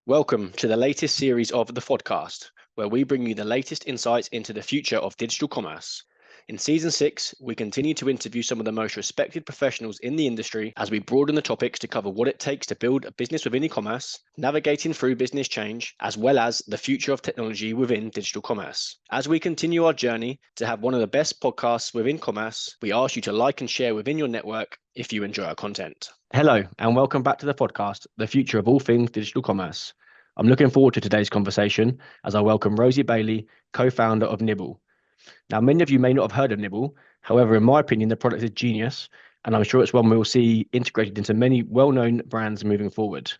Welcome to the latest series of the podcast, where we bring you the latest insights into the future of digital commerce. In Season 6, we continue to interview some of the most respected professionals in the industry as we broaden the topics to cover what it takes to build a business within e-commerce, navigating through business change, as well as the future of technology within digital commerce. As we continue our journey to have one of the best podcasts within commerce, we ask you to like and share within your network if you enjoy our content. Hello, and welcome back to the podcast, The Future of All Things Digital Commerce. I'm looking forward to today's conversation as I welcome Rosie Bailey, co-founder of Nibble. Now, many of you may not have heard of Nibble. However, in my opinion, the product is genius, and I'm sure it's one we'll see integrated into many well-known brands moving forward.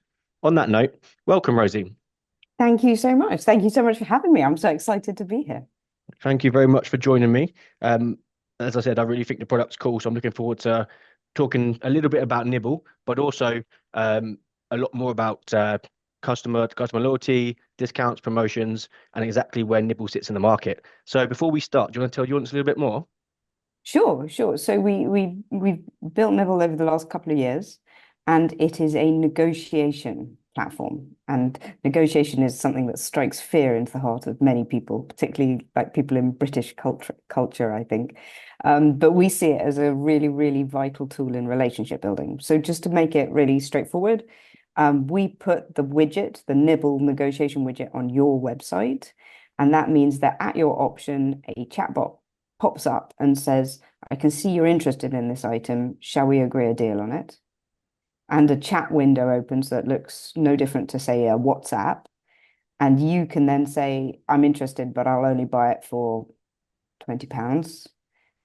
On that note, welcome, Rosie. Thank you so much. Thank you so much for having me. I'm so excited to be here. Thank you very much for joining me. As I said, I really think the product's cool, so I'm looking forward to talking a little bit about Nibble, but also a lot more about customer loyalty, discounts, promotions, and exactly where Nibble sits in the market. So before we start, do you want to tell your audience a little bit more? Sure. So we've built Nibble over the last couple of years, and it is a negotiation platform. And negotiation is something that strikes fear into the heart of many people, particularly like people in British culture, I think. But we see it as a really, really vital tool in relationship building. So just to make it really straightforward, we put the widget, the Nibble negotiation widget, on your website. And that means that at your option, a chatbot pops up and says, I can see you're interested in this item. Shall we agree a deal on it? And a chat window opens that looks no different to, say, a WhatsApp. And you can then say, I'm interested, but I'll only buy it for £20.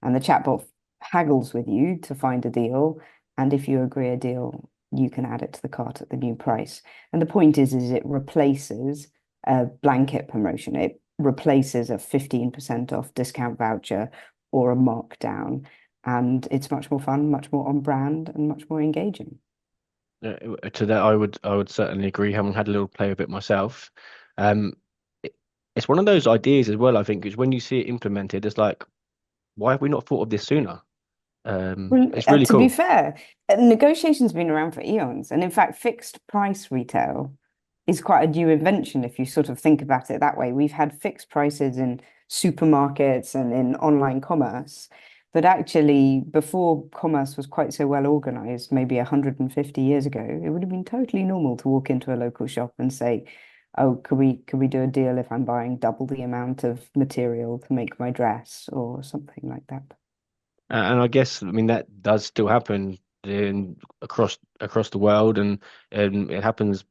And the chatbot haggles with you to find a deal. And if you agree a deal, you can add it to the cart at the new price. And the point is it replaces a blanket promotion. It replaces a 15% off discount voucher or a markdown. And it's much more fun, much more on brand, and much more engaging. To that, I would certainly agree. Having had a little play with it myself, um, it's one of those ideas as well. I think is when you see it implemented, it's like, why have we not thought of this sooner? Well, It's really to be cool. fair, negotiation's been around for eons. And in fact, fixed price retail is quite a new invention if you sort of think about it that way. We've had fixed prices in supermarkets and in online commerce, but actually, before commerce was quite so well organized, maybe 150 years ago, it would have been totally normal to walk into a local shop and say, "Oh, could we do a deal if I'm buying double the amount of material to make my dress," or something like that. And I guess, I mean, that does still happen across the world, and it happens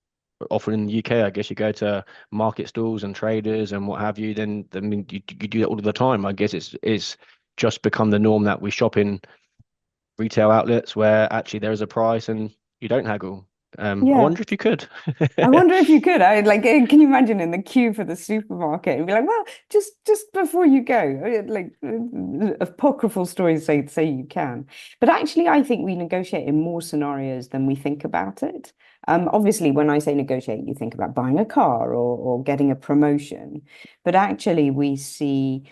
often in the UK. I guess you go to market stalls and traders and what have you. Then I mean, you do that all the time. I guess it's just become the norm that we shop in retail outlets where actually there is a price and you don't haggle. I Yeah. wonder if you could. I wonder if you could. I like. Can you imagine in the queue for the supermarket and be like, "Well, just before you go," like apocryphal stories say you can. But actually, I think we negotiate in more scenarios than we think about it. Obviously, when I say negotiate, you think about buying a car or getting a promotion. But actually, we see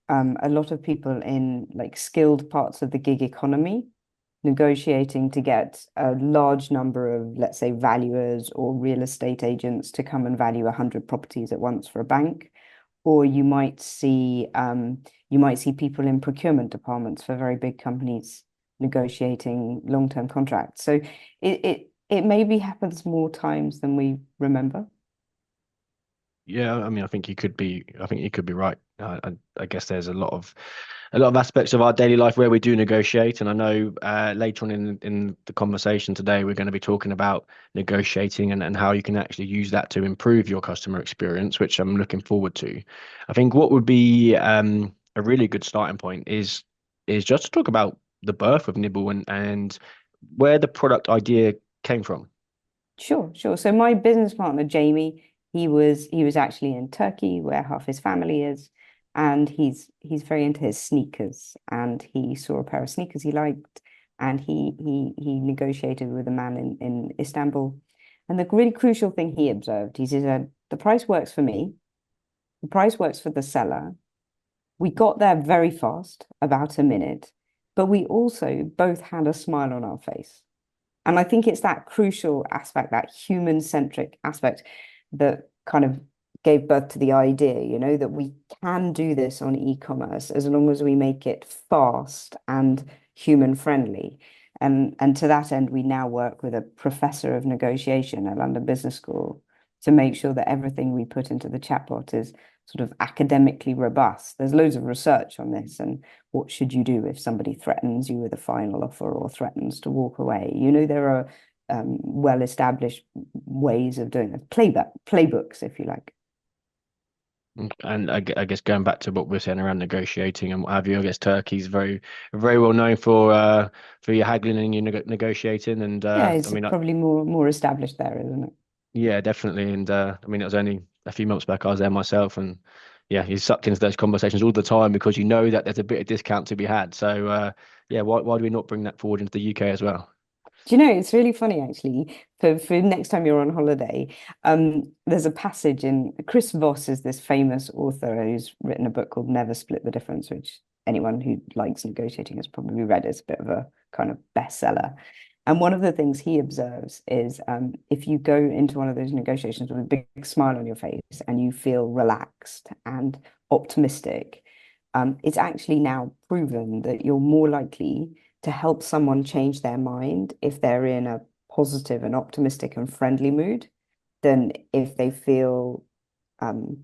a lot of people in like skilled parts of the gig economy negotiating to get a large number of, let's say, valuers or real estate agents to come and value 100 properties at once for a bank. Or you might see people in procurement departments for very big companies negotiating long-term contracts. So it maybe happens more times than we remember. Yeah, I mean, I think you could be right. I guess there's a lot of aspects of our daily life where we do negotiate, and I know later on in the conversation today, we're going to be talking about negotiating and how you can actually use that to improve your customer experience, which I'm looking forward to. I think what would be a really good starting point is just to talk about the birth of Nibble and where the product idea came from. Sure, sure. So my business partner, Jamie, he was actually in Turkey where half his family is, and he's very into his sneakers, and he saw a pair of sneakers he liked, and he negotiated with a man in Istanbul. And the really crucial thing he observed, he said, the price works for me, the price works for the seller. We got there very fast, about a minute, but we also both had a smile on our face. And I think it's that crucial aspect, that human-centric aspect. that kind of gave birth to the idea, that we can do this on e-commerce as long as we make it fast and human friendly. And to that end, we now work with a professor of negotiation at London Business School to make sure that everything we put into the chatbot is sort of academically robust. There's loads of research on this, and what should you do if somebody threatens you with a final offer or threatens to walk away? There are well-established ways of doing it, playbooks, if you like. And I guess going back to what we're saying around negotiating and what have you, I guess Turkey's very well known for your haggling and your negotiating. And Yeah, I it's mean, probably more established there, isn't it? yeah, definitely. And I mean, it was only a few months back I was there myself, and yeah, you're sucked into those conversations all the time because you know that there's a bit of discount to be had. So yeah, why do we not bring that forward into the UK as well? Do you know, it's really funny actually. For next time you're on holiday, there's a passage in Chris Voss is this famous author who's written a book called Never Split the Difference, which anyone who likes negotiating has probably read. It's a bit of a kind of bestseller. And one of the things he observes is if you go into one of those negotiations with a big smile on your face and you feel relaxed and optimistic, it's actually now proven that you're more likely to help someone change their mind if they're in a positive and optimistic and friendly mood than if they feel um,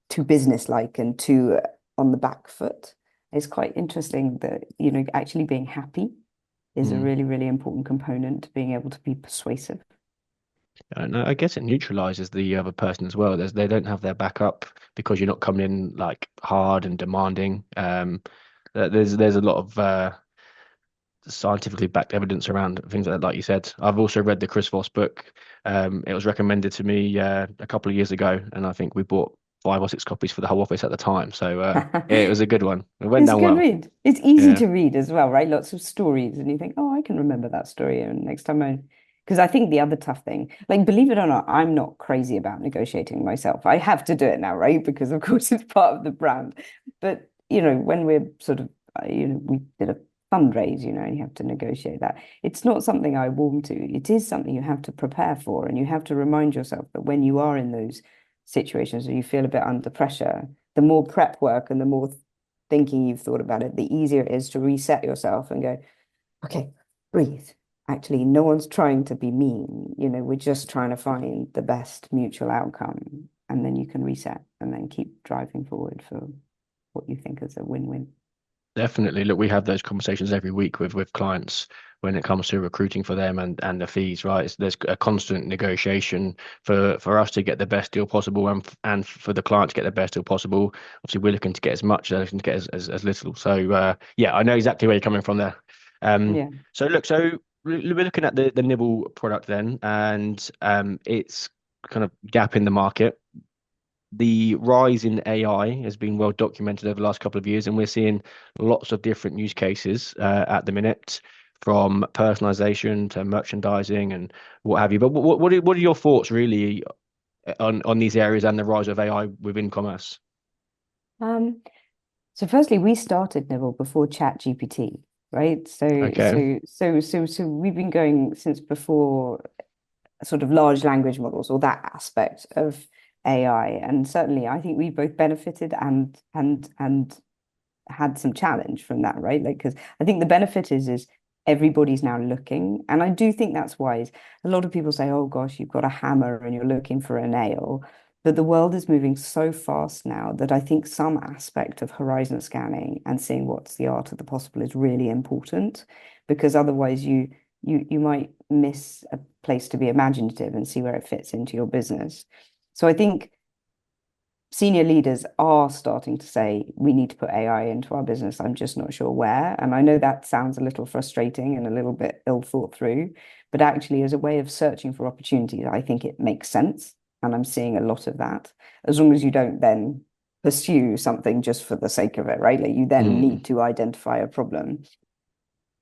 too businesslike and too on the back foot. It's quite interesting that, actually being happy is a Mm. really, really important component to being able to be persuasive. And I guess it neutralizes the other person as well. They don't have their back up because you're not coming in like hard and demanding. There's a lot of scientifically backed evidence around things like that, like you said. I've also read the Chris Voss book. It was recommended to me a couple of years ago, and I think we bought 5 or 6 copies for the whole office at the time. So yeah, it was a good one. It went It's a down good well. read. It's easy Yeah. to read as well, right? Lots of stories, and you think, oh, I can remember that story. And next time because I think the other tough thing, like, believe it or not, I'm not crazy about negotiating myself. I have to do it now, right? Because of course it's part of the brand. But, when we're sort of, we did a fundraise, and you have to negotiate that. It's not something I warm to. It is something you have to prepare for, and you have to remind yourself that when you are in those situations where you feel a bit under pressure, the more prep work and the more thinking you've thought about it, the easier it is to reset yourself and go, okay, breathe. Actually, no one's trying to be mean. We're just trying to find the best mutual outcome. And then you can reset and then keep driving forward for what you think is a win-win. Definitely. Look, we have those conversations every week with clients when it comes to recruiting for them and the fees, right? There's a constant negotiation for us to get the best deal possible and for the client to get the best deal possible. Obviously, we're looking to get as much, they're looking to get as little. So yeah, I know exactly where you're coming from there. Yeah. So look, we're looking at the Nibble product then, and it's kind of gap in the market. The rise in AI has been well documented over the last couple of years, and we're seeing lots of different use cases at the minute, from personalization to merchandising and what have you. But what are your thoughts really on these areas and the rise of AI within commerce? Um, so firstly, we started Nibble before Chat GPT, right? Okay, So we've been going since before sort of large language models or that aspect of AI. And certainly I think we both benefited and had some challenge from that, right? Like, because I think the benefit is everybody's now looking, and I do think that's wise. A lot of people say, "Oh gosh, you've got a hammer and you're looking for a nail," but the world is moving so fast now that I think some aspect of horizon scanning and seeing what's the art of the possible is really important, because otherwise you might miss a place to be imaginative and see where it fits into your business. So I think senior leaders are starting to say we need to put AI into our business. I'm just not sure where. And I know that sounds a little frustrating and a little bit ill thought through, but actually, as a way of searching for opportunities, I think it makes sense. And I'm seeing a lot of that. As long as you don't then pursue something just for the sake of it, right? Like you then mm, need to identify a problem.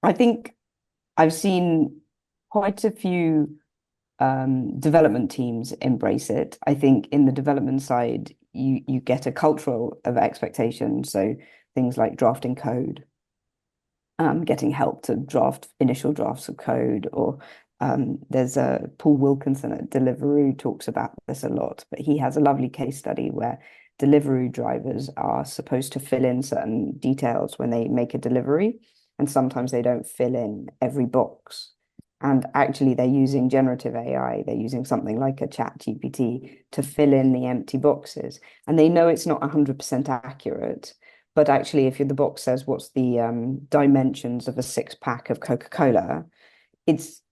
I think I've seen quite a few development teams embrace it. I think in the development side, you get a cultural of expectation. So things like drafting code, getting help to draft initial drafts of code, or There's a Paul Wilkinson at Deliveroo talks about this a lot, but he has a lovely case study where Deliveroo drivers are supposed to fill in certain details when they make a delivery, and sometimes they don't fill in every box. And actually, they're using generative AI. They're using something like a chat GPT to fill in the empty boxes. And they know it's not 100% accurate. But actually, if the box says what's the dimensions of a six-pack of Coca-Cola, it's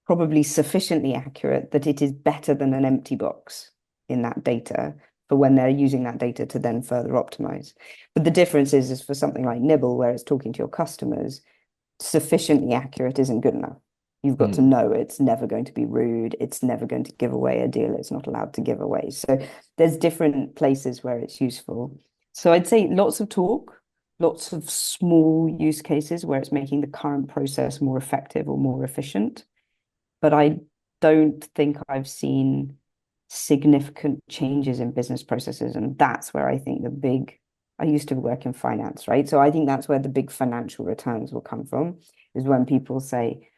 probably sufficiently accurate that it is better than an empty box in that data for when they're using that data to then further optimize. But the difference is for something like Nibble, where it's talking to your customers, sufficiently accurate isn't good enough. You've got to Mm. know it's never going to be rude. It's never going to give away a deal it's not allowed to give away. So there's different places where it's useful. So I'd say lots of talk, lots of small use cases where it's making the current process more effective or more efficient. But I don't think I've seen significant changes in business processes. And that's where I think I used to work in finance, right? So I think that's where the big financial returns will come from, is when people say,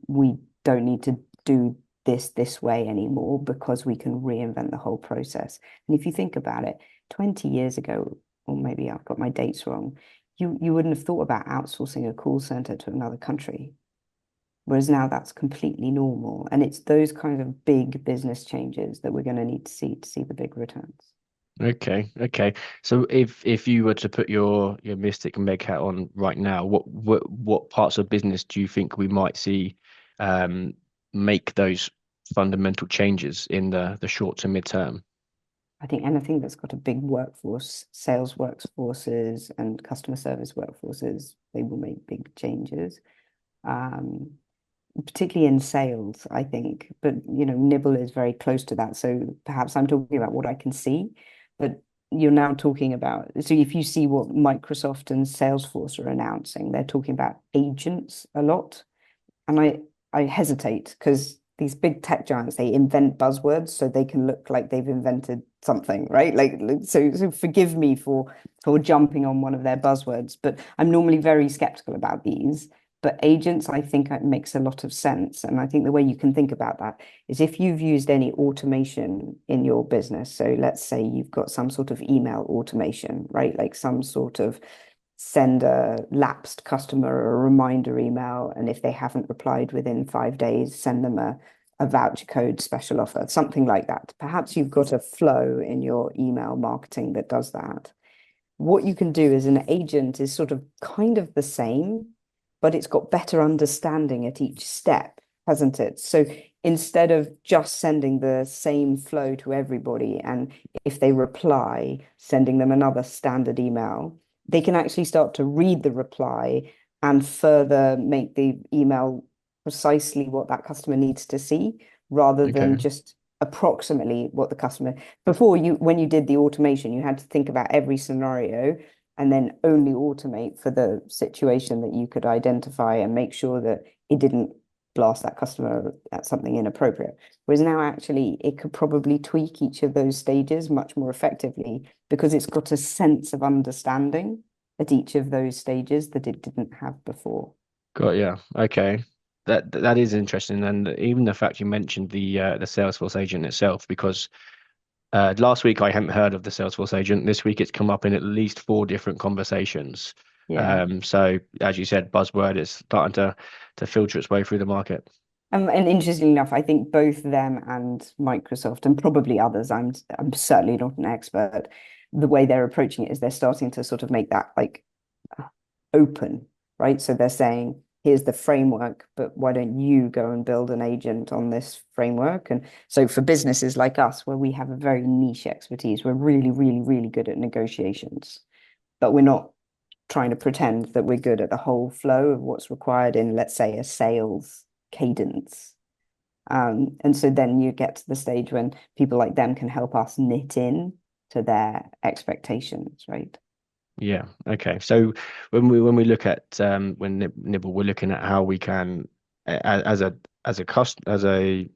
we don't need to do this way anymore because we can reinvent the whole process. And if you think about it, 20 years ago, or maybe I've got my dates wrong, you wouldn't have thought about outsourcing a call center to another country. Whereas now that's completely normal. And it's those kinds of big business changes that we're going to need to see the big returns. Okay, okay. So if you were to put your Mystic and Meg hat on right now, what parts of business do you think we might see um make those fundamental changes in the short to mid term? I think anything that's got a big workforce, sales workforces and customer service workforces, they will make big changes. Um, Particularly in sales, I think. But Nibble is very close to that. So perhaps I'm talking about what I can see, but you're now talking about. So if you see what Microsoft and Salesforce are announcing, they're talking about agents a lot, and I hesitate because these big tech giants, they invent buzzwords so they can look like they've invented something, right? Like, so forgive me for jumping on one of their buzzwords, but I'm normally very skeptical about these. But agents, I think it makes a lot of sense. And I think the way you can think about that is if you've used any automation in your business. So let's say you've got some sort of email automation, right? Like some sort of send a lapsed customer a reminder email. And if they haven't replied within 5 days, send them a voucher code special offer, something like that. Perhaps you've got a flow in your email marketing that does that. What you can do as an agent is sort of kind of the same, but it's got better understanding at each step, hasn't it? So instead of just sending the same flow to everybody, and if they reply, sending them another standard email, they can actually start to read the reply and further make the email precisely what that customer needs to see, rather than Okay. just approximately what the customer. Before, when you did the automation, you had to think about every scenario and then only automate for the situation that you could identify and make sure that it didn't blast that customer at something inappropriate. Whereas now, actually, it could probably tweak each of those stages much more effectively because it's got a sense of understanding at each of those stages that it didn't have before. Got yeah. Okay. That is interesting, and even the fact you mentioned the Salesforce agent itself, because last week I hadn't heard of the Salesforce agent. This week it's come up in at least four different conversations. Yeah. So as you said, buzzword is starting to filter its way through the market. And interestingly enough, I think both them and Microsoft and probably others, I'm certainly not an expert, the way they're approaching it is they're starting to sort of make that like open, right? So they're saying, here's the framework, but why don't you go and build an agent on this framework? And so for businesses like us, where we have a very niche expertise, we're really, really, really good at negotiations, but we're not trying to pretend that we're good at the whole flow of what's required in, let's say, a sales cadence. And so then you get to the stage when people like them can help us knit in to their expectations, right? Yeah. Okay. So when we look at when Nibble, we're looking at how we can as a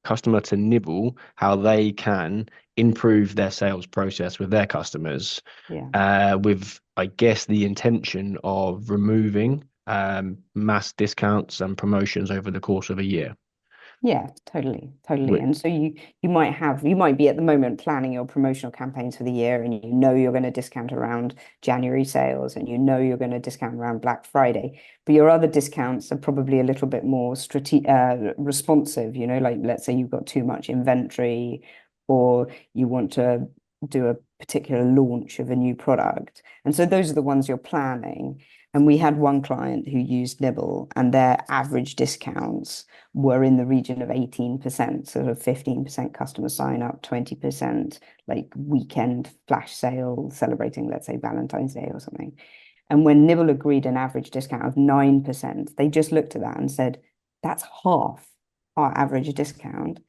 customer to Nibble, how they can improve their sales process with their customers, Yeah. with I guess the intention of removing mass discounts and promotions over the course of a year. Yeah, totally, totally. Which, And so you might be at the moment planning your promotional campaigns for the year, and you know you're going to discount around January sales, and you know you're going to discount around Black Friday. But your other discounts are probably a little bit more responsive, like let's say you've got too much inventory, or you want to do a particular launch of a new product. And so those are the ones you're planning. And we had one client who used Nibble, and their average discounts were in the region of 18%, sort of 15% customer sign up, 20% like weekend flash sale celebrating, let's say, Valentine's Day or something. And when Nibble agreed an average discount of 9%, they just looked at that and said, that's half our average discount.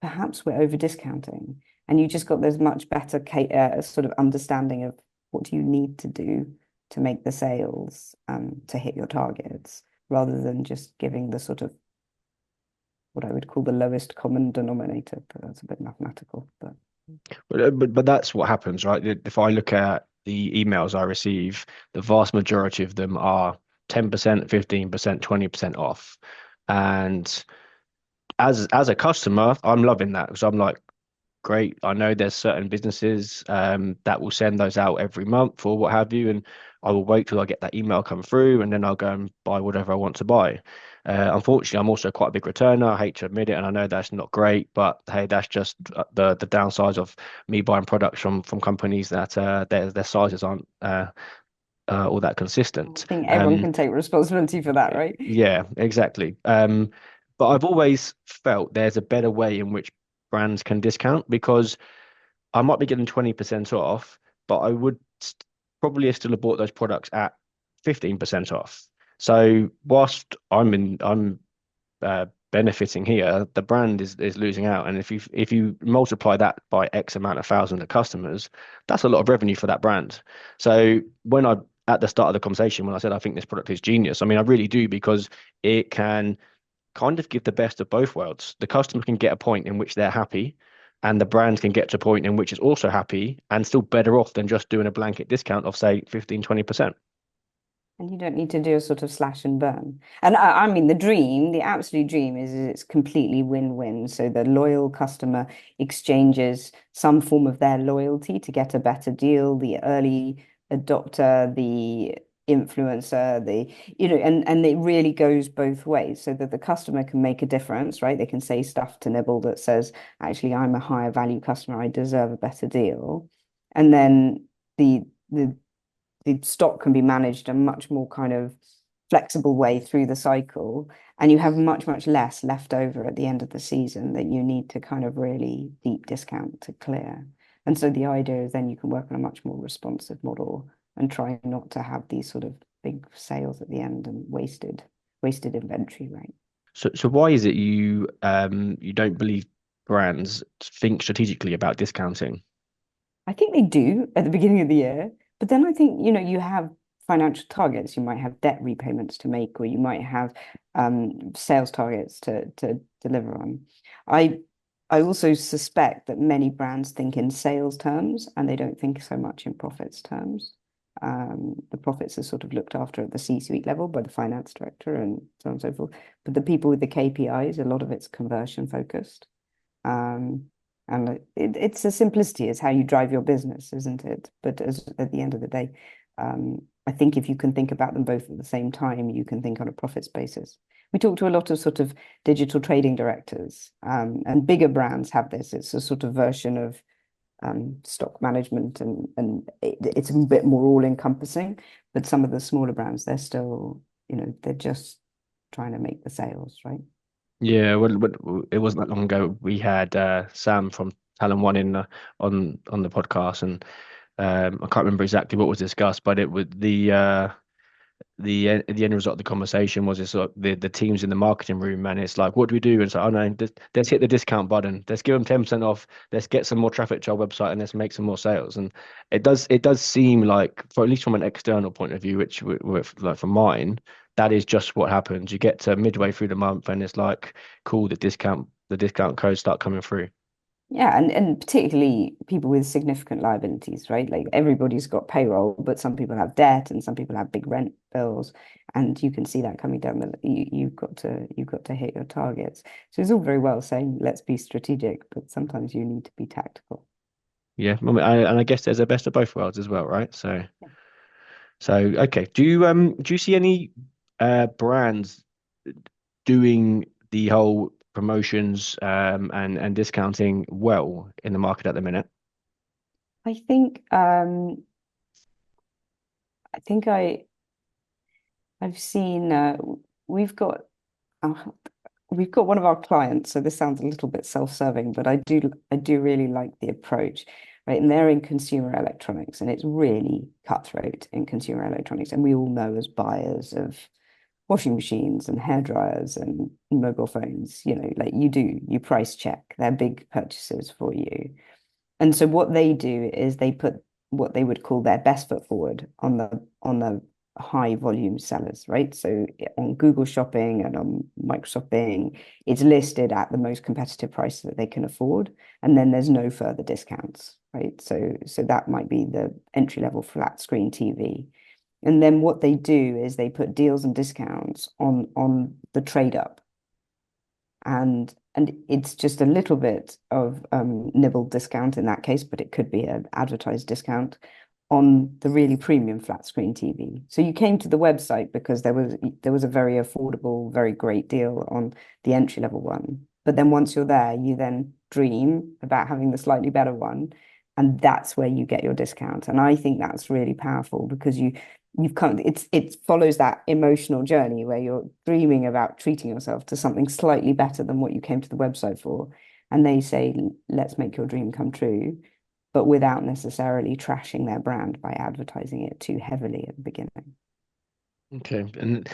Perhaps we're over discounting. And you just got this much better sort of understanding of what do you need to do to make the sales to hit your targets, rather than just giving the sort of what I would call the lowest common denominator, but that's a bit mathematical. but that's what happens, right? If I look at the emails I receive, the vast majority of them are 10%, 15%, 20% off. And as a customer, I'm loving that because I'm like, great. I know there's certain businesses that will send those out every month or what have you, and I will wait till I get that email come through, and then I'll go and buy whatever I want to buy. Unfortunately, I'm also quite a big returner. I hate to admit it, and I know that's not great, but hey, that's just the downsides of me buying products from companies that their sizes aren't all that I consistent. think everyone can take responsibility for that, right? Yeah, exactly. But I've always felt there's a better way in which brands can discount because I might be getting 20% off, but I would probably still have bought those products at 15% off. So whilst I'm benefiting here, the brand is losing out. And if you multiply that by X amount of thousands of customers, that's a lot of revenue for that brand. So when I at the start of the conversation, when I said I think this product is genius, I mean I really do because it can kind of give the best of both worlds. The customer can get a point in which they're happy, and the brand can get to a point in which it's also happy and still better off than just doing a blanket discount of, say, 15-20%. And you don't need to do a sort of slash and burn. And I mean, the absolute dream is it's completely win-win. So the loyal customer exchanges some form of their loyalty to get a better deal. The early adopter, the influencer, and it really goes both ways so that the customer can make a difference, right? They can say stuff to Nibble that says, actually, I'm a higher value customer. I deserve a better deal. And then the the stock can be managed a much more kind of flexible way through the cycle, and you have much, much less left over at the end of the season that you need to kind of really deep discount to clear. And so the idea is then you can work on a much more responsive model and try not to have these sort of big sales at the end and wasted inventory, right? So why is it you don't believe brands think strategically about discounting? I think they do at the beginning of the year, but then I think, you have financial targets. You might have debt repayments to make, or you might have sales targets to deliver on. I I also suspect that many brands think in sales terms and they don't think so much in profits terms. The profits are sort of looked after at the C-suite level by the finance director and so on and so forth. But the people with the KPIs, a lot of it's conversion focused. Um, and it's a simplicity, it's how you drive your business, isn't it? But at the end of the day, I think if you can think about them both at the same time, you can think on a profits basis. We talk to a lot of sort of digital trading directors, and bigger brands have this. It's a sort of version of stock management, and it's a bit more all-encompassing. But some of the smaller brands, they're still, they're just trying to make the sales, right? Yeah, well, it wasn't that long ago. We had Sam from Talent One in on the podcast, and I can't remember exactly what was discussed, but it was the end result of the conversation was it's like the teams in the marketing room, and it's like, what do we do? And it's like, oh no, let's hit the discount button. Let's give them 10% off. Let's get some more traffic to our website, and let's make some more sales. And it does seem like, for at least from an external point of view, which with like from mine, that is just what happens. You get to midway through the month, and it's like, cool, the discount codes start coming through. Yeah, and particularly people with significant liabilities, right? Like everybody's got payroll, but some people have debt and some people have big rent bills, and you can see that coming down you've got to hit your targets. So it's all very well saying let's be strategic, but sometimes you need to be tactical. Yeah, I mean, and I guess there's a best of both worlds as well, right? So okay. Do you see any brands doing the whole promotions and discounting well in the market at the minute? I think I think I've seen we've got uh, we've got one of our clients, so this sounds a little bit self-serving, but I do really like the approach, right? And they're in consumer electronics, and it's really cutthroat in consumer electronics. And we all know as buyers of washing machines and hair dryers and mobile phones, like you price check. They're big purchases for you. And so what they do is they put what they would call their best foot forward on the high volume sellers, right? So on Google Shopping and on Microsoft Bing, it's listed at the most competitive price that they can afford, and then there's no further discounts, right? So that might be the entry level flat screen TV. And then what they do is they put deals and discounts on the trade up, and it's just a little bit of nibble discount in that case, but it could be an advertised discount on the really premium flat screen TV. So you came to the website because there was a very affordable, very great deal on the entry level one. But then once you're there, you then dream about having the slightly better one, and that's where you get your discount. And I think that's really powerful because you've come it follows that emotional journey where you're dreaming about treating yourself to something slightly better than what you came to the website for, and they say let's make your dream come true, but without necessarily trashing their brand by advertising it too heavily at the beginning. Okay, and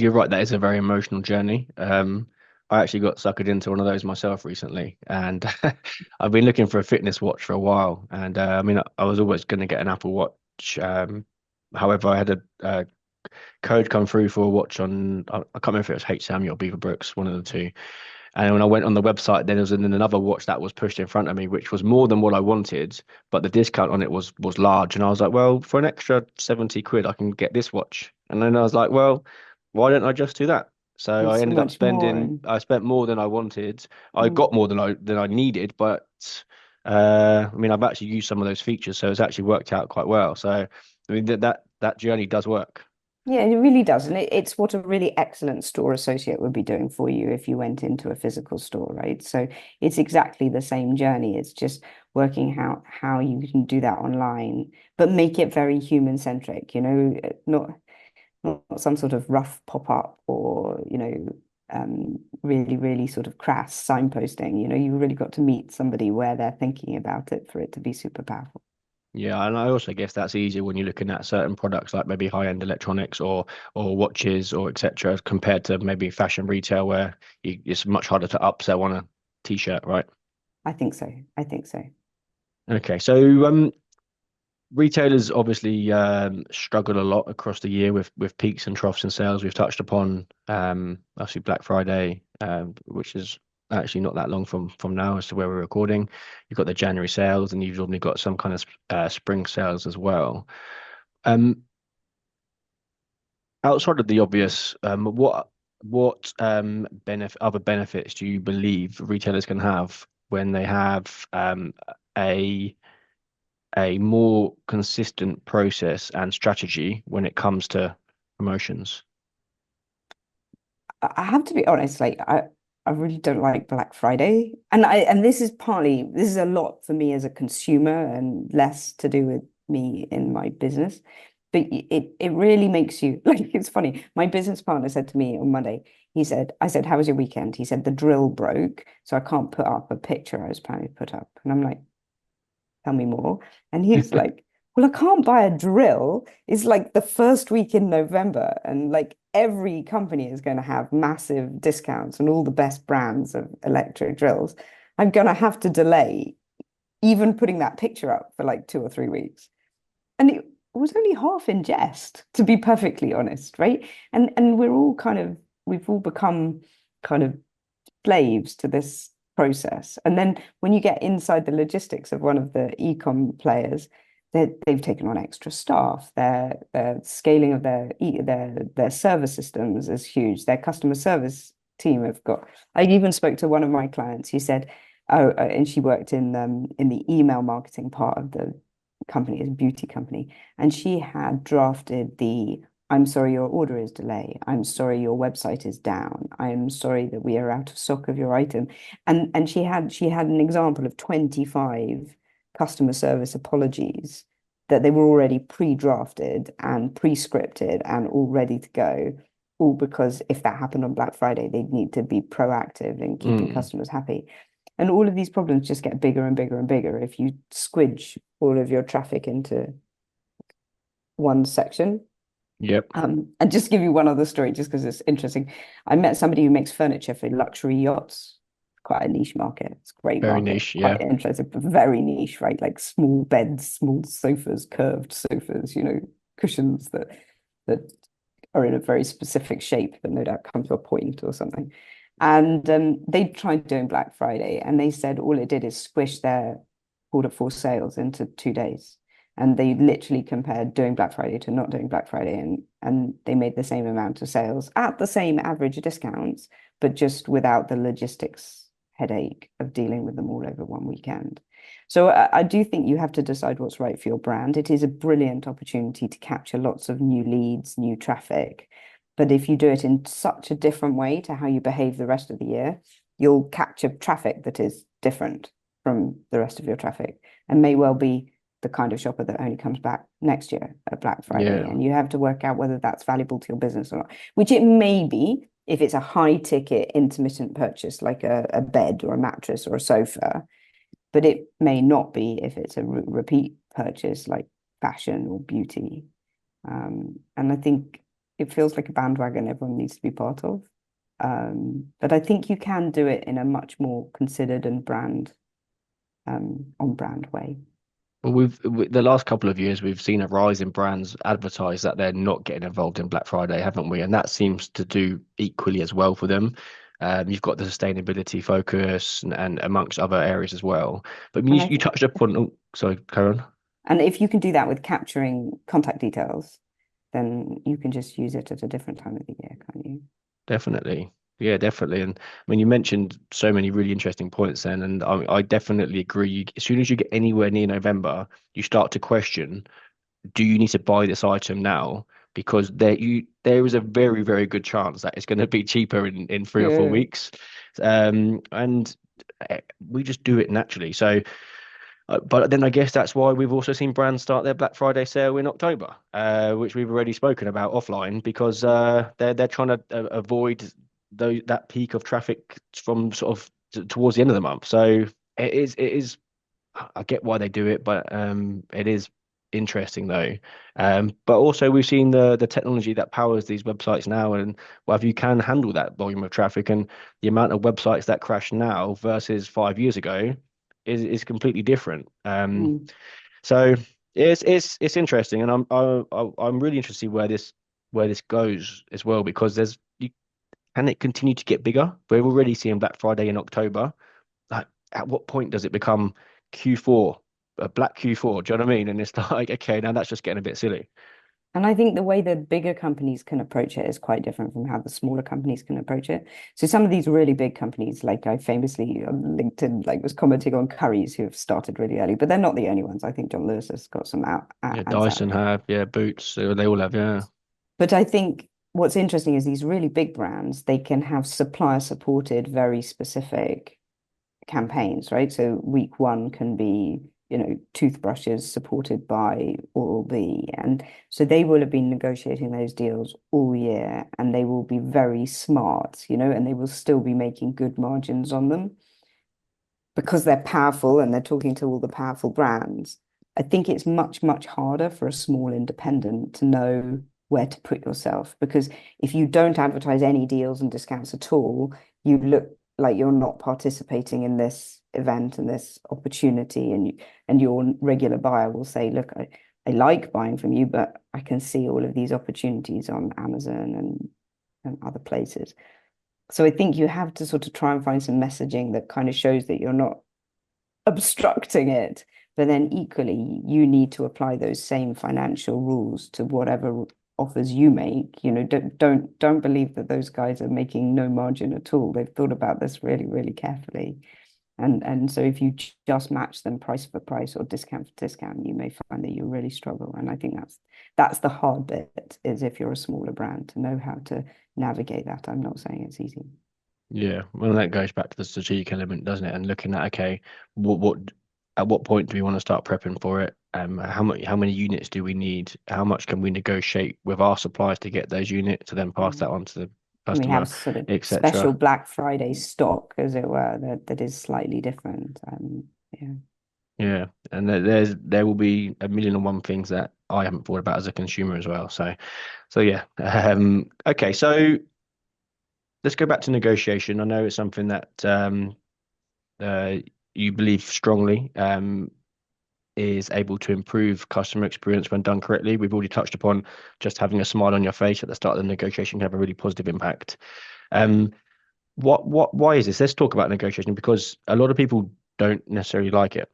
you're right. That is a very emotional journey. I actually got suckered into one of those myself recently, and I've been looking for a fitness watch for a while. And I mean, I was always going to get an Apple Watch. However, I had a code come through for a watch on. I can't remember if it was H. Samuel or Beaver Brooks, one of the two. And when I went on the website, then there was another watch that was pushed in front of me, which was more than what I wanted, but the discount on it was large. And I was like, well, for an extra 70 quid, I can get this watch. And then I was like, well, why don't I just do that? So There's I so ended up much more, spending, and I spent more than I wanted. I got mm, more than I needed, but I mean, I've actually used some of those features, so it's actually worked out quite well. So I mean, that journey does work. yeah, it really does. And it's what a really excellent store associate would be doing for you if you went into a physical store, right? So it's exactly the same journey. It's just working how you can do that online, but make it very human centric, not some sort of rough pop-up or, really, really sort of crass signposting. You really got to meet somebody where they're thinking about it for it to be super powerful. Yeah, and I also guess that's easier when you're looking at certain products like maybe high-end electronics or watches or etc. compared to maybe fashion retail where it's much harder to upsell on a t-shirt, right? I think so. I think so. Okay, so retailers obviously struggle a lot across the year with peaks and troughs in sales. We've touched upon obviously Black Friday, which is actually not that long from now as to where we're recording. You've got the January sales, and you've normally got some kind of spring sales as well. Um, Outside of the obvious, what other benefits do you believe retailers can have when they have a a more consistent process and strategy when it comes to promotions? I have to be honest, like I really don't like Black Friday. And this is a lot for me as a consumer and less to do with me in my business. But it really makes you like it's funny. My business partner said to me on Monday, I said, how was your weekend? He said the drill broke, so I can't put up a picture I was planning to put up. And I'm like, tell me more. And he was like, well, I can't buy a drill. It's like the first week in November, and like every company is going to have massive discounts and all the best brands of electric drills. I'm going to have to delay even putting that picture up for like 2 or 3 weeks. And it was only half in jest, to be perfectly honest, right? And we've all become kind of slaves to this process. And then when you get inside the logistics of one of the e-com players, they've taken on extra staff. Their scaling of their service systems is huge. Their customer service team have got. I even spoke to one of my clients who said, oh, and she worked in the email marketing part of the company, it's a beauty company, and she had drafted the I'm sorry your order is delayed. I'm sorry your website is down. I'm sorry that we are out of stock of your item. And she had an example of 25 customer service apologies that they were already pre-drafted and pre-scripted and all ready to go. All because if that happened on Black Friday, they'd need to be proactive in keeping Mm. customers happy. And all of these problems just get bigger and bigger and bigger if you squidge all of your traffic into one section. Yep. And just give you one other story, just because it's interesting. I met somebody who makes furniture for luxury yachts. Quite a niche market. It's a great Very market, niche. quite Yeah. interesting, but very niche, right? Like small beds, small sofas, curved sofas, cushions that are in a very specific shape that no doubt come to a point or something. And they tried doing Black Friday, and they said all it did is squish their quarter four sales into 2 days. And they literally compared doing Black Friday to not doing Black Friday, and they made the same amount of sales at the same average discounts, but just without the logistics headache of dealing with them all over one weekend. So I do think you have to decide what's right for your brand. It is a brilliant opportunity to capture lots of new leads, new traffic. But if you do it in such a different way to how you behave the rest of the year, you'll capture traffic that is different from the rest of your traffic and may well be the kind of shopper that only comes back next year at Black Friday. Yeah. And you have to work out whether that's valuable to your business or not, which it may be if it's a high ticket intermittent purchase like a bed or a mattress or a sofa, but it may not be if it's a repeat purchase like fashion or beauty. And I think it feels like a bandwagon everyone needs to be part of. But I think you can do it in a much more considered and on brand way. Well, the last couple of years, we've seen a rise in brands advertise that they're not getting involved in Black Friday, haven't we? And that seems to do equally as well for them. You've got the sustainability focus and amongst other areas as well. But I mean, And you touched upon, oh, sorry, Karen. and if you can do that with capturing contact details, then you can just use it at a different time of the year, can't you? Definitely. Yeah, definitely. And I mean, you mentioned so many really interesting points then, and I definitely agree. As soon as you get anywhere near November, you start to question, do you need to buy this item now? Because there is a very, very good chance that it's going to be cheaper in 3 or 4 weeks. And we just do it naturally. So but then I guess that's why we've also seen brands start their Black Friday sale in October, which we've already spoken about offline, because they're trying to avoid that peak of traffic from sort of towards the end of the month. So it is. I get why they do it, but it is interesting though. But also we've seen the technology that powers these websites now, and whether you can handle that volume of traffic and the amount of websites that crash now versus 5 years ago is completely different. Mm. So it's interesting, and I'm really interested to see where this goes as well, because can it continue to get bigger? We're already seeing Black Friday in October. Like, at what point does it become Q4, a black Q4? Do you know what I mean? And it's like, okay, now that's just getting a bit silly. And I think the way the bigger companies can approach it is quite different from how the smaller companies can approach it. So some of these really big companies, like I famously on LinkedIn, like was commenting on Currys who have started really early, but they're not the only ones. I think John Lewis has got some Yeah, ads out. Dyson have, yeah, Boots, they all have, yeah. But I think what's interesting is these really big brands, they can have supplier supported, very specific campaigns, right? So week one can be, toothbrushes supported by Oral-B. And so they will have been negotiating those deals all year and they will be very smart, and they will still be making good margins on them because they're powerful and they're talking to all the powerful brands. I think it's much, much harder for a small independent to know where to put yourself because if you don't advertise any deals and discounts at all, you look like you're not participating in this event and this opportunity, and your regular buyer will say, look, I like buying from you, but I can see all of these opportunities on Amazon and other places. So I think you have to sort of try and find some messaging that kind of shows that you're not obstructing it. But then equally, you need to apply those same financial rules to whatever offers you make. Don't believe that those guys are making no margin at all. They've thought about this really, really carefully. And so if you just match them price for price or discount for discount, you may find that you really struggle. And I think that's the hard bit, is if you're a smaller brand, to know how to navigate that. I'm not saying it's easy. Yeah, well, that goes back to the strategic element, doesn't it? And looking at, okay, what at what point do we want to start prepping for it? How many units do we need? How much can we negotiate with our suppliers to get those units to then pass that Mm. on to the And we have customer, sort of special etc. Black Friday stock, as it were, that is slightly different. Yeah. Yeah, and there will be a million and one things that I haven't thought about as a consumer as well. So yeah. Okay, so let's go back to negotiation. I know it's something that uh, you believe strongly is able to improve customer experience when done correctly. We've already touched upon just having a smile on your face at the start of the negotiation can have a really positive impact. Um, why is this? Let's talk about negotiation because a lot of people don't necessarily like it.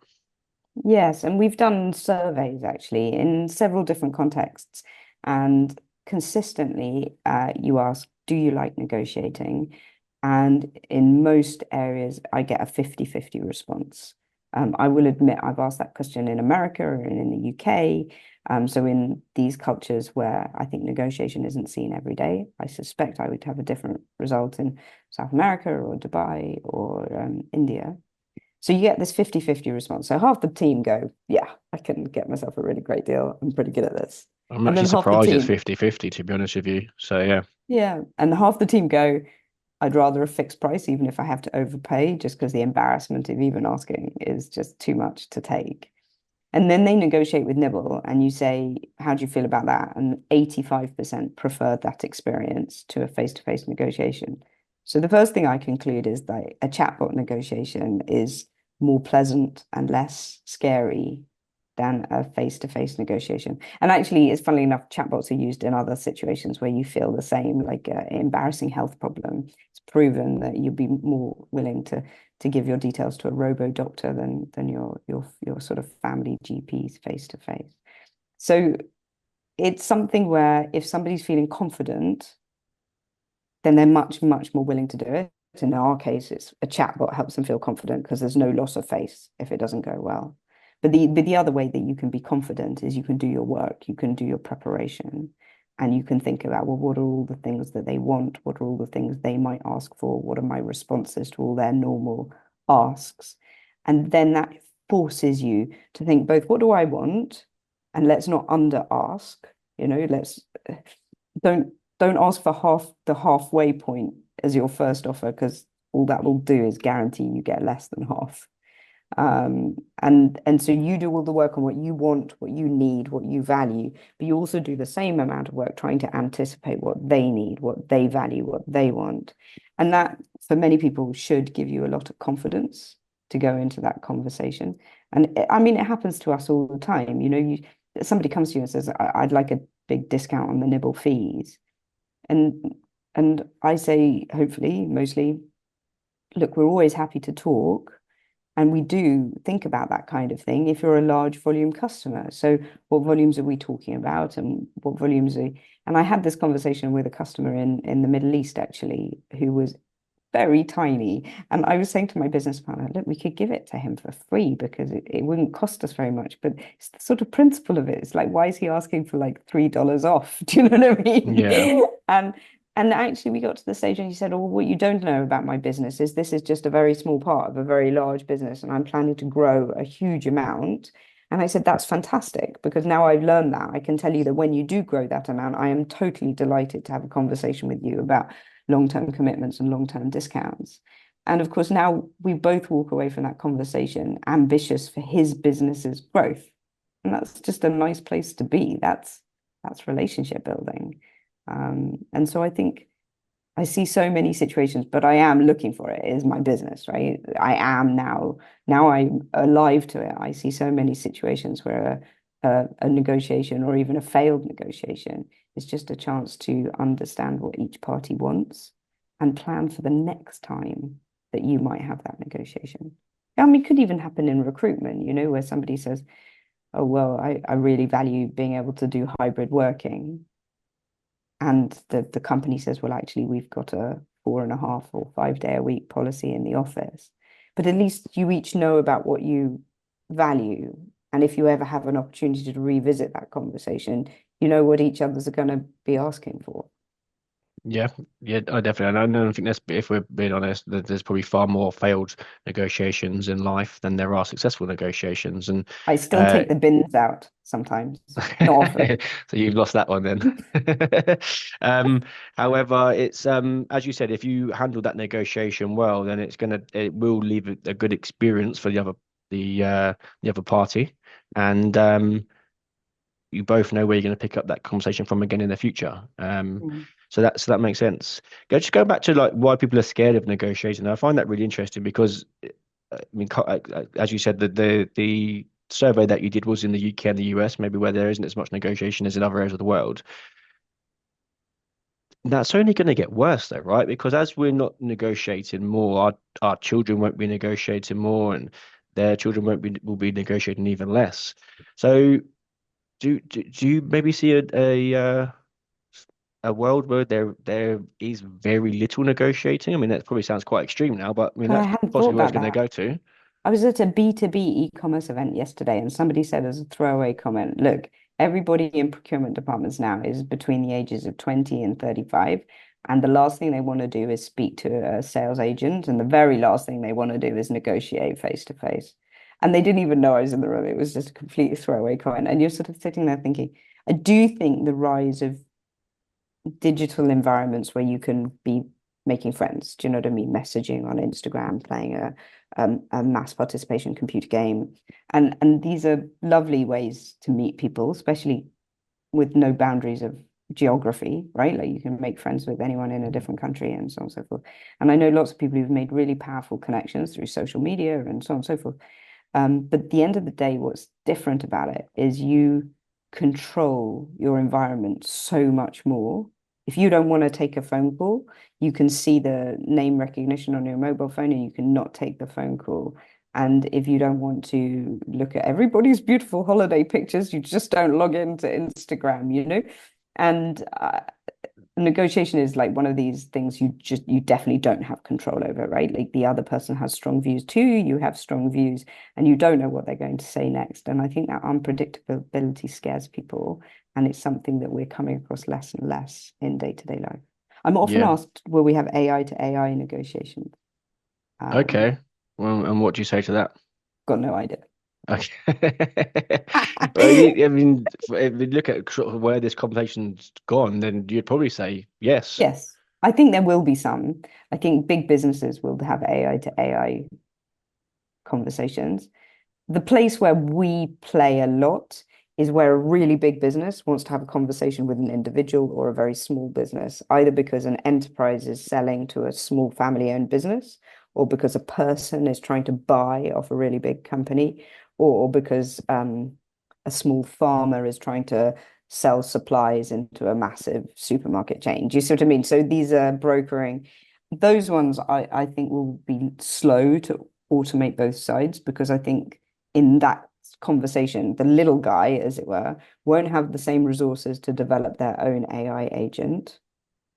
Yes, and we've done surveys actually in several different contexts, and consistently you ask, do you like negotiating? And in most areas, I get a 50-50 response. I will admit I've asked that question in America and in the UK. So in these cultures where I think negotiation isn't seen every day, I suspect I would have a different result in South America or Dubai or India. So you get this 50-50 response. So half the team go, yeah, I can get myself a really great deal. I'm pretty good at this. I'm And actually then half the surprised it's team, 50-50 to be honest with you. So yeah. yeah. And half the team go, I'd rather a fixed price, even if I have to overpay, just because the embarrassment of even asking is just too much to take. And then they negotiate with Nibble, and you say, how do you feel about that? And 85% preferred that experience to a face-to-face negotiation. So the first thing I conclude is that a chatbot negotiation is more pleasant and less scary than a face-to-face negotiation. And actually, it's funnily enough, chatbots are used in other situations where you feel the same, like an embarrassing health problem. It's proven that you'd be more willing to give your details to a robo doctor than your sort of family GPs face to face. So it's something where if somebody's feeling confident, then they're much, much more willing to do it. In our case, it's a chatbot helps them feel confident because there's no loss of face if it doesn't go well. But the other way that you can be confident is you can do your work, you can do your preparation, and you can think about, well, what are all the things that they want? What are all the things they might ask for? What are my responses to all their normal asks? And then that forces you to think both, what do I want? And let's not under ask, let's don't ask for the halfway point as your first offer, because all that will do is guarantee you get less than half. And so you do all the work on what you want, what you need, what you value, but you also do the same amount of work trying to anticipate what they need, what they value, what they want. And that, for many people, should give you a lot of confidence to go into that conversation. And I mean, it happens to us all the time. Somebody comes to you and says, I'd like a big discount on the Nibble fees. And I say, hopefully, mostly, look, we're always happy to talk. And we do think about that kind of thing if you're a large volume customer. So what volumes are we talking about and what volumes are... And I had this conversation with a customer in the Middle East, actually, who was very tiny. And I was saying to my business partner, look, we could give it to him for free because it wouldn't cost us very much. But it's the sort of principle of it. It's like, why is he asking for like $3 off? Do you know what I Yeah. mean? And actually, we got to the stage and he said, oh, what you don't know about my business is this is just a very small part of a very large business, and I'm planning to grow a huge amount. And I said, that's fantastic, because now I've learned that. I can tell you that when you do grow that amount, I am totally delighted to have a conversation with you about long-term commitments and long-term discounts. And of course, now we both walk away from that conversation ambitious for his business's growth. And that's just a nice place to be. That's relationship building. And so I think I see so many situations, but I am looking for it. It is my business, right? I am now I'm alive to it. I see so many situations where a negotiation or even a failed negotiation is just a chance to understand what each party wants and plan for the next time that you might have that negotiation. I mean, it could even happen in recruitment, where somebody says, oh, well, I really value being able to do hybrid working. And the company says, well, actually, we've got a 4.5 or 5 day a week policy in the office. But at least you each know about what you value. And if you ever have an opportunity to revisit that conversation, you know what each other's are going to be asking for. Yeah, yeah, I definitely. I don't think that's, if we're being honest, there's probably far more failed negotiations in life than there are successful negotiations. And I still uh, take the bins out sometimes, not often. so you've lost that one then. Um, However, it's as you said, if you handle that negotiation well, then it will leave a good experience for the other party, and you both know where you're going to pick up that conversation from again in the future. Mm. So that makes sense. Just go back to like why people are scared of negotiating. I find that really interesting because I mean, as you said, the survey that you did was in the UK and the US, maybe where there isn't as much negotiation as in other areas of the world. That's only going to get worse though, right? Because as we're not negotiating more, our children won't be negotiating more, and their children won't be will be negotiating even less. So do you maybe see a world where there is very little negotiating? I mean, that probably sounds quite extreme now, but I mean I that's hadn't thought possibly where it's about going to that. go to. I was at a B2B e-commerce event yesterday, and somebody said as a throwaway comment, look, everybody in procurement departments now is between the ages of 20 and 35. And the last thing they want to do is speak to a sales agent. And the very last thing they want to do is negotiate face to face. And they didn't even know I was in the room. It was just a completely throwaway comment. And you're sort of sitting there thinking, I do think the rise of digital environments where you can be making friends. Do you know what I mean? Messaging on Instagram, playing a mass participation computer game, and these are lovely ways to meet people, especially with no boundaries of geography, right? Like you can make friends with anyone in a different country and so on and so forth. And I know lots of people who've made really powerful connections through social media and so on and so forth. But at the end of the day, what's different about it is you control your environment so much more. If you don't want to take a phone call, you can see the name recognition on your mobile phone and you can not take the phone call. And if you don't want to look at everybody's beautiful holiday pictures, you just don't log into Instagram. And negotiation is like one of these things you definitely don't have control over, right? Like the other person has strong views too, you have strong views, and you don't know what they're going to say next. And I think that unpredictability scares people, and it's something that we're coming across less and less in day-to-day life. I'm often Yeah. asked, will we have AI to AI negotiations? Um, Okay. Well, and what do you say to that? got no idea. Okay. Well, I mean, if you look at sort of where this conversation's gone, then you'd probably say yes. Yes, I think there will be some. I think big businesses will have AI to AI conversations. The place where we play a lot is where a really big business wants to have a conversation with an individual or a very small business, either because an enterprise is selling to a small family-owned business, or because a person is trying to buy off a really big company, or because a small farmer is trying to sell supplies into a massive supermarket chain. Do you see what I mean? So these are brokering. Those ones I think will be slow to automate both sides because I think in that conversation, the little guy, as it were, won't have the same resources to develop their own AI agent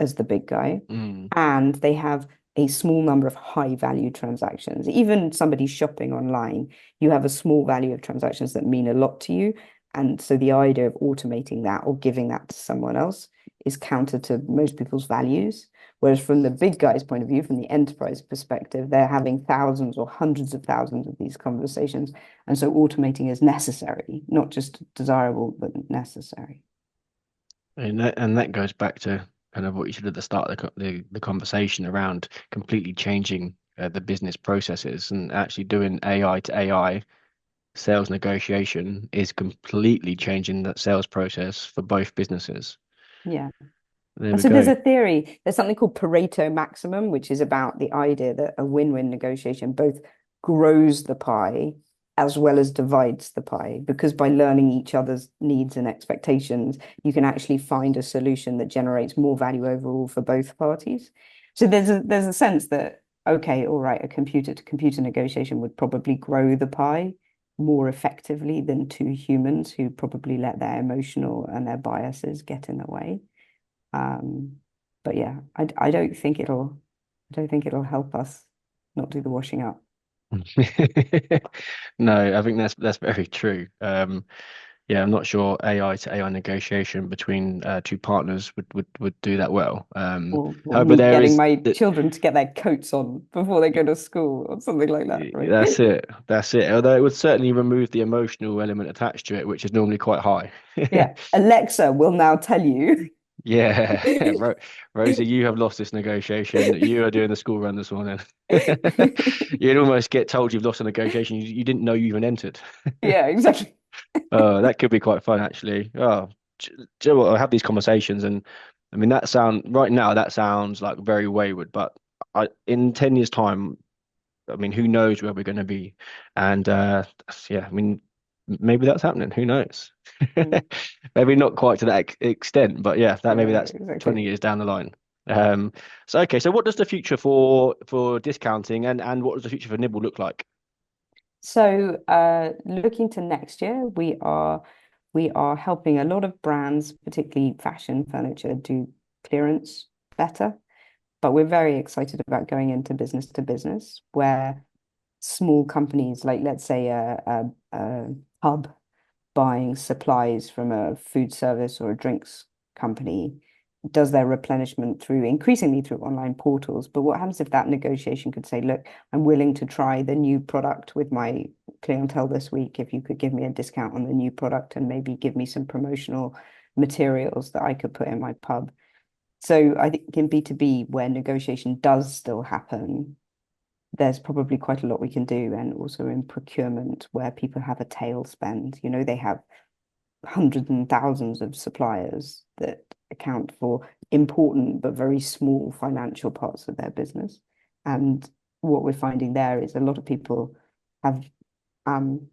as the big guy. Mm. And they have a small number of high value transactions. Even somebody shopping online, you have a small value of transactions that mean a lot to you. And so the idea of automating that or giving that to someone else is counter to most people's values. Whereas from the big guy's point of view, from the enterprise perspective, they're having thousands or hundreds of thousands of these conversations. And so automating is necessary, not just desirable, but necessary. And that goes back to kind of what you said at the start of the conversation around completely changing the business processes and actually doing AI to AI sales negotiation is completely changing that sales process for both businesses. Yeah. There And we so there's go. a theory, there's something called Pareto maximum, which is about the idea that a win-win negotiation both grows the pie as well as divides the pie, because by learning each other's needs and expectations, you can actually find a solution that generates more value overall for both parties. So there's a sense that, okay, all right, a computer to computer negotiation would probably grow the pie more effectively than two humans who probably let their emotional and their biases get in the way. Um, but yeah, I don't think it'll help us not do the washing up. No, I think that's very true. Yeah, I'm not sure AI to AI negotiation between two partners would do that well. Or However, me there getting is my the, children to get their coats on before they go to school or something like that, right? that's it. That's it. Although it would certainly remove the emotional element attached to it, which is normally quite high. Yeah. Alexa will now tell you. Yeah, Rosie, you have lost this negotiation. You are doing the school run this morning. You'd almost get told you've lost a negotiation you didn't know you even entered. Yeah, exactly. That could be quite fun, actually. Do you know what? I have these conversations, and I mean, right now that sounds like very wayward, but in 10 years' time, I mean, who knows where we're going to be? And yeah, I mean, maybe that's happening. Who knows? Mm. Maybe not quite to that extent, but yeah, that maybe Yeah, that's exactly. 20 years down the line. So okay, so what does the future for discounting and what does the future for Nibble look like? So, looking to next year, we are helping a lot of brands, particularly fashion furniture, do clearance better. But we're very excited about going into business to business, where small companies, like let's say a hub buying supplies from a food service or a drinks company, does their replenishment through increasingly through online portals. But what happens if that negotiation could say, look, I'm willing to try the new product with my clientele this week. If you could give me a discount on the new product and maybe give me some promotional materials that I could put in my pub. So I think in B2B, where negotiation does still happen, there's probably quite a lot we can do. And also in procurement, where people have a tail spend, they have hundreds and thousands of suppliers that account for important but very small financial parts of their business. And what we're finding there is a lot of people have um,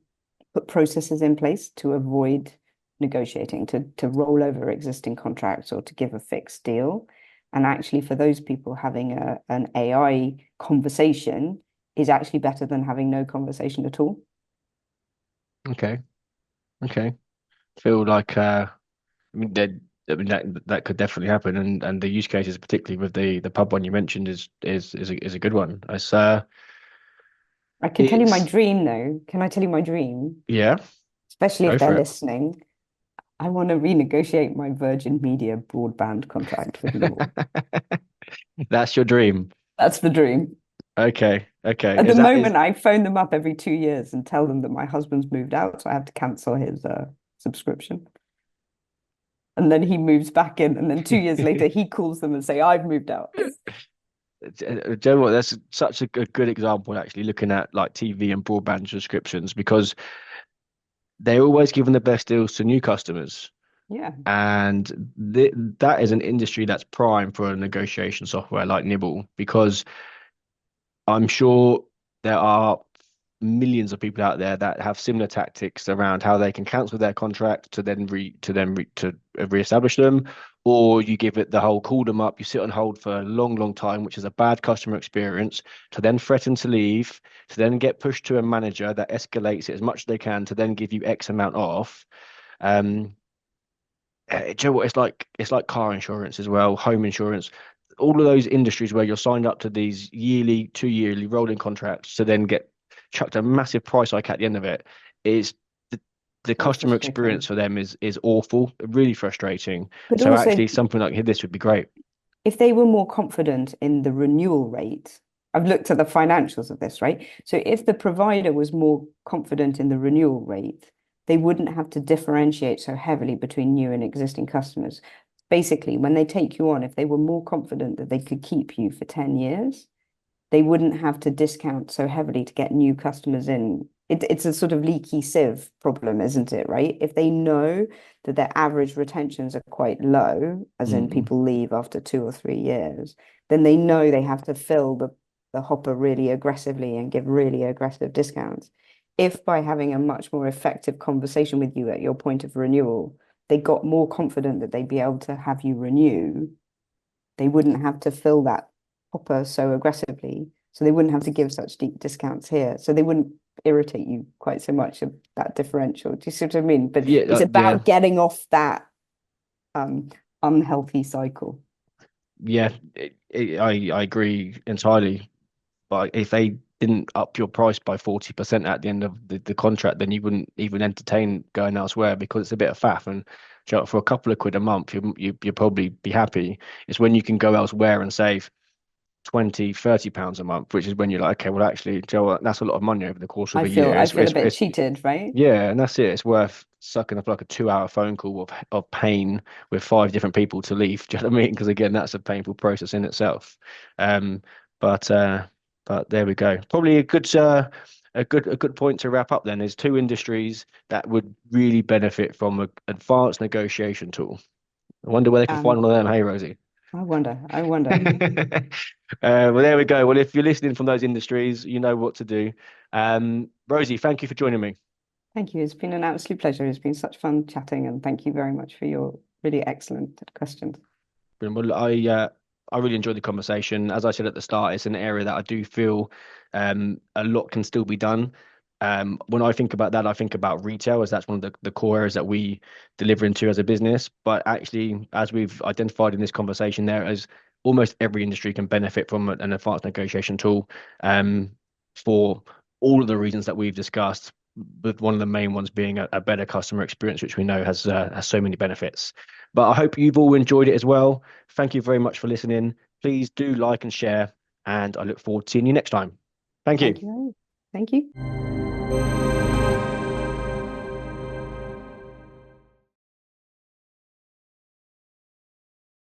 put processes in place to avoid negotiating, to roll over existing contracts or to give a fixed deal. And actually, for those people, having an AI conversation is actually better than having no conversation at all. Okay, okay. Feel like I mean I mean that could definitely happen, and the use cases, particularly with the pub one you mentioned, is a good one. I can tell you my It's dream, though. Can I tell you my dream? yeah, Especially if go they're for listening. I want to renegotiate my Virgin Media broadband contract with Nibble. it. That's your dream. That's the dream. Okay, okay. At the Is that is moment, I phone them up every 2 years and tell them that my husband's moved out, so I have to cancel his subscription. And then he moves back in, and then 2 years later, he calls them and say, "I've moved out." Do you know what? That's such a good example, actually, looking at like TV and broadband subscriptions because they're always giving the best deals to new customers. Yeah, And that is an industry that's prime for a negotiation software like Nibble because I'm sure there are millions of people out there that have similar tactics around how they can cancel their contract to reestablish them, or you give it the whole call them up, you sit on hold for a long, long time, which is a bad customer experience, to then threaten to leave, to then get pushed to a manager that escalates it as much as they can to then give you X amount off. Um, do you know what it's like car insurance as well, home insurance, all of those industries where you're signed up to these yearly, 2 yearly rolling contracts to then get chucked a massive price hike at the end of it is the so customer experience frustrating. for them is awful, really frustrating. But So also, actually something like this would be great. if they were more confident in the renewal rate, I've looked at the financials of this, right? So if the provider was more confident in the renewal rate, they wouldn't have to differentiate so heavily between new and existing customers. Basically, when they take you on, if they were more confident that they could keep you for 10 years, they wouldn't have to discount so heavily to get new customers in. It's a sort of leaky sieve problem, isn't it? Right? If they know that their average retentions are quite low, as in Mm. people leave after 2 or 3 years, then they know they have to fill the hopper really aggressively and give really aggressive discounts. If by having a much more effective conversation with you at your point of renewal, they got more confident that they'd be able to have you renew, they wouldn't have to fill that copper so aggressively, so they wouldn't have to give such deep discounts here. So they wouldn't irritate you quite so much of that differential. Do you see what I mean? But Yeah, it's yeah, about getting off that um unhealthy cycle. yeah. I agree entirely. But if they didn't up your price by 40% at the end of the contract, then you wouldn't even entertain going elsewhere because it's a bit of faff. And for a couple of quid a month, you'll probably be happy. It's when you can go elsewhere and save 20, 30 pounds a month, which is when you're like, okay, well, actually, Joe, that's a lot of money over the course of a year. I feel a bit cheated, right? Yeah, and that's it. It's worth sucking up like a 2 hour phone call of pain with five different people to leave. Do you know what I mean? Because again, that's a painful process in itself. Um, but uh, but there we go. Probably a good point to wrap up then. There's two industries that would really benefit from an advanced negotiation tool. I wonder where they can find Um, one of them. Hey, Rosie. I wonder. Well, there we go. Well, if you're listening from those industries, you know what to do. Rosie, thank you for joining me. Thank you. It's been an absolute pleasure. It's been such fun chatting, and thank you very much for your really excellent questions. Well, I really enjoyed the conversation. As I said at the start, it's an area that I do feel a lot can still be done. When I think about that, I think about retail as that's one of the core areas that we deliver into as a business. But actually, as we've identified in this conversation, there as almost every industry can benefit from an advanced negotiation tool for all of the reasons that we've discussed. With one of the main ones being a better customer experience, which we know has so many benefits. But I hope you've all enjoyed it as well. Thank you very much for listening. Please do like and share, and I look forward to seeing you next time. Thank you. Thank you. Thank you.